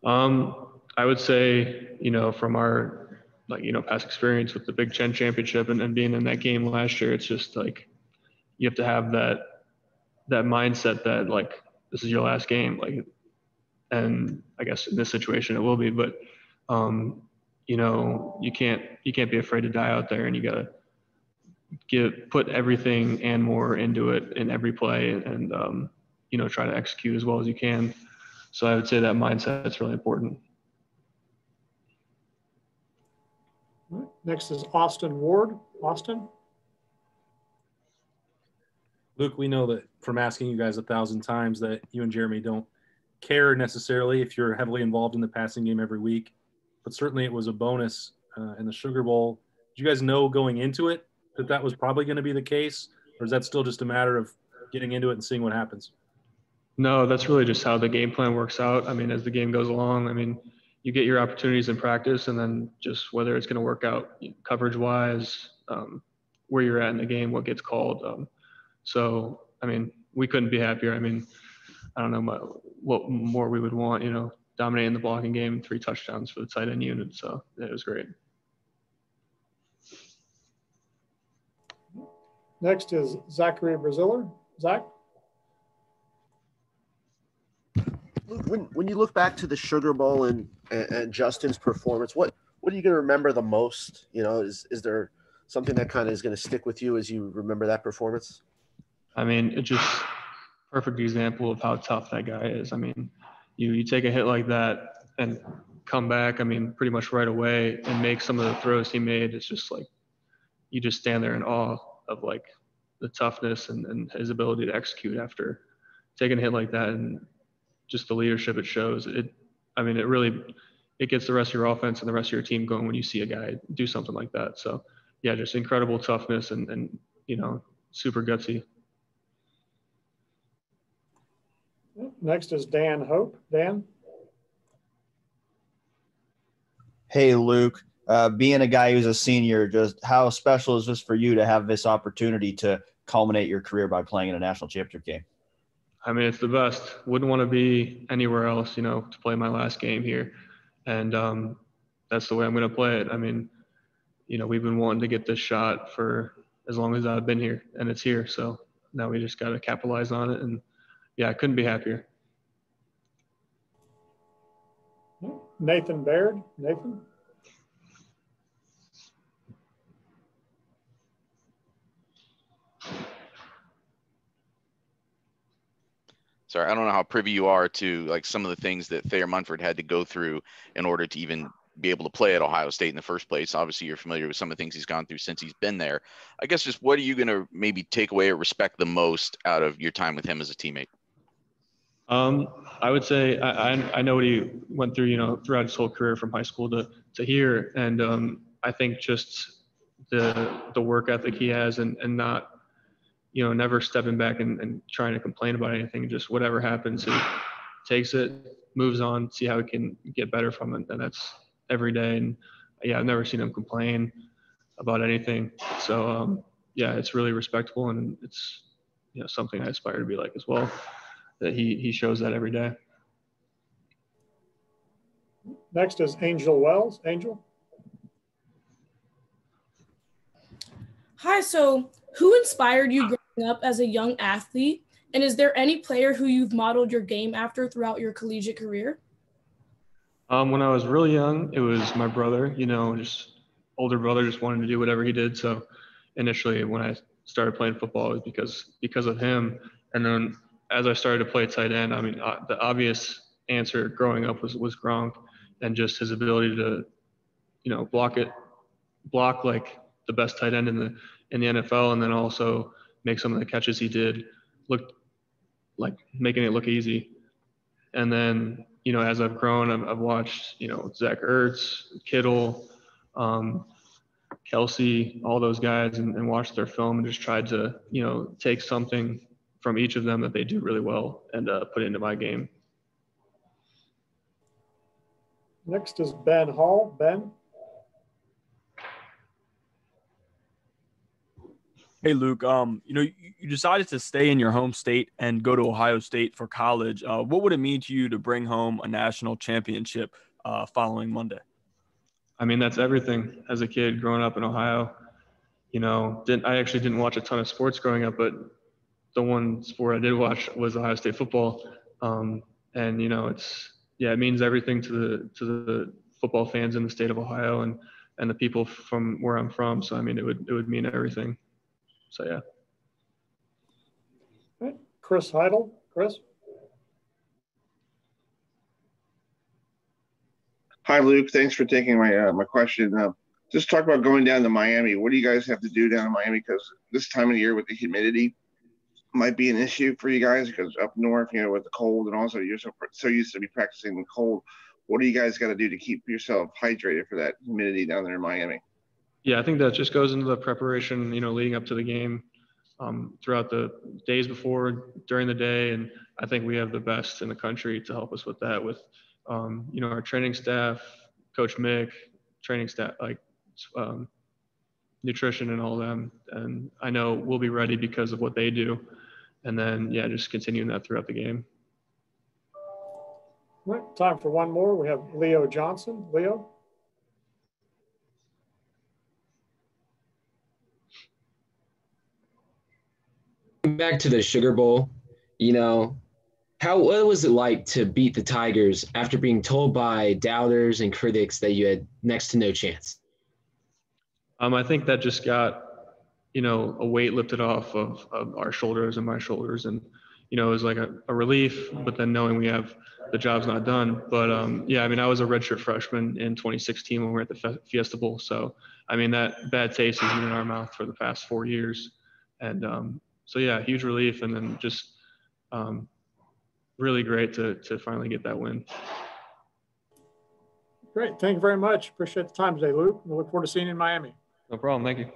I would say, from our past experience with the Big Ten championship and being in that game last year, it's just like you have to have that mindset that like this is your last game, like, and I guess in this situation it will be, but you can't be afraid to die out there, and you gotta put everything and more into it in every play, and try to execute as well as you can. So I would say that mindset is really important. Next is Austin Ward. Austin. Luke, we know that from asking you guys 1,000 times that you and Jeremy don't care necessarily if you're heavily involved in the passing game every week, but certainly it was a bonus in the Sugar Bowl. Did you guys know going into it that was probably going to be the case, or is that still just a matter of getting into it and seeing what happens? No, that's really just how the game plan works out. I mean, as the game goes along, I mean, you get your opportunities in practice, and then just whether it's going to work out coverage-wise, where you're at in the game, what gets called. So, I mean, we couldn't be happier. I mean, I don't know what more we would want, dominating the blocking game, 3 touchdowns for the tight end unit. So it was great. Next is Zachary Braziller. Zach? When you look back to the Sugar Bowl and Justin's performance, what are you going to remember the most? Is there something that kind of is going to stick with you as you remember that performance? I mean, it's just perfect example of how tough that guy is. I mean, you take a hit like that and come back, I mean, pretty much right away and make some of the throws he made. It's just like you just stand there in awe of like the toughness and his ability to execute after taking a hit like that, and just the leadership it shows. It gets the rest of your offense and the rest of your team going when you see a guy do something like that. So yeah, just incredible toughness and super gutsy. Next is Dan Hope. Dan? Hey, Luke. Being a guy who's a senior, just how special is this for you to have this opportunity to culminate your career by playing in a national championship game? I mean, it's the best. Wouldn't want to be anywhere else, to play my last game here. And that's the way I'm going to play it. I mean, we've been wanting to get this shot for as long as I've been here, and it's here. So now we just got to capitalize on it. And yeah, I couldn't be happier. Nathan Baird. Nathan? Sorry, I don't know how privy you are to like some of the things that Thayer Munford had to go through in order to even be able to play at Ohio State in the first place. Obviously, you're familiar with some of the things he's gone through since he's been there. I guess just what are you going to maybe take away or respect the most out of your time with him as a teammate? I would say I know what he went through, throughout his whole career from high school to here. And I think just the work ethic he has and not, never stepping back and trying to complain about anything. Just whatever happens, he takes it, moves on, see how he can get better from it. And that's every day. And yeah, I've never seen him complain about anything. So yeah, it's really respectable, and it's, something I aspire to be like as well, that he shows that every day. Next is Angel Wells. Angel? Hi, so who inspired you growing up as a young athlete? And is there any player who you've modeled your game after throughout your collegiate career? When I was really young, it was my brother, just older brother, just wanted to do whatever he did. So initially when I started playing football, it was because of him. And then as I started to play tight end, I mean, the obvious answer growing up was Gronk, and just his ability to, block like the best tight end in the NFL, and then also make some of the catches he did look like making it look easy. And then, as I've grown, I've watched, Zach Ertz, Kittle, Kelsey, all those guys, and watched their film and just tried to, take something from each of them that they do really well and put it into my game. Next is Ben Hall. Ben? Hey, Luke, you decided to stay in your home state and go to Ohio State for college. What would it mean to you to bring home a national championship following Monday? I mean, that's everything. As a kid growing up in Ohio, I actually didn't watch a ton of sports growing up, but the one sport I did watch was Ohio State football. And it means everything to the football fans in the state of Ohio and the people from where I'm from. So I mean, it would mean everything. So yeah. All right. Chris Heidel. Chris. Hi, Luke. Thanks for taking my question. Just talk about going down to Miami. What do you guys have to do down in Miami? Because this time of the year with the humidity might be an issue for you guys because up north, with the cold and also you're so used to be practicing in the cold. What do you guys got to do to keep yourself hydrated for that humidity down there in Miami? Yeah, I think that just goes into the preparation, leading up to the game, throughout the days before, during the day. And I think we have the best in the country to help us with that with, our training staff, Coach Mick, training staff, like nutrition and all them. And I know we'll be ready because of what they do. And then, just continuing that throughout the game. All right, time for one more. We have Leo Johnson. Leo. Back to the Sugar Bowl, what was it like to beat the Tigers after being told by doubters and critics that you had next to no chance? I think that just got, a weight lifted off of our shoulders and my shoulders. And, it was like a relief, but then knowing we have the job's not done. But I was a redshirt freshman in 2016 when we were at the Fiesta Bowl. So, that bad taste has been in our mouth for the past 4 years. And huge relief. And then just really great to finally get that win. Great. Thank you very much. Appreciate the time today, Luke. We look forward to seeing you in Miami. No problem. Thank you.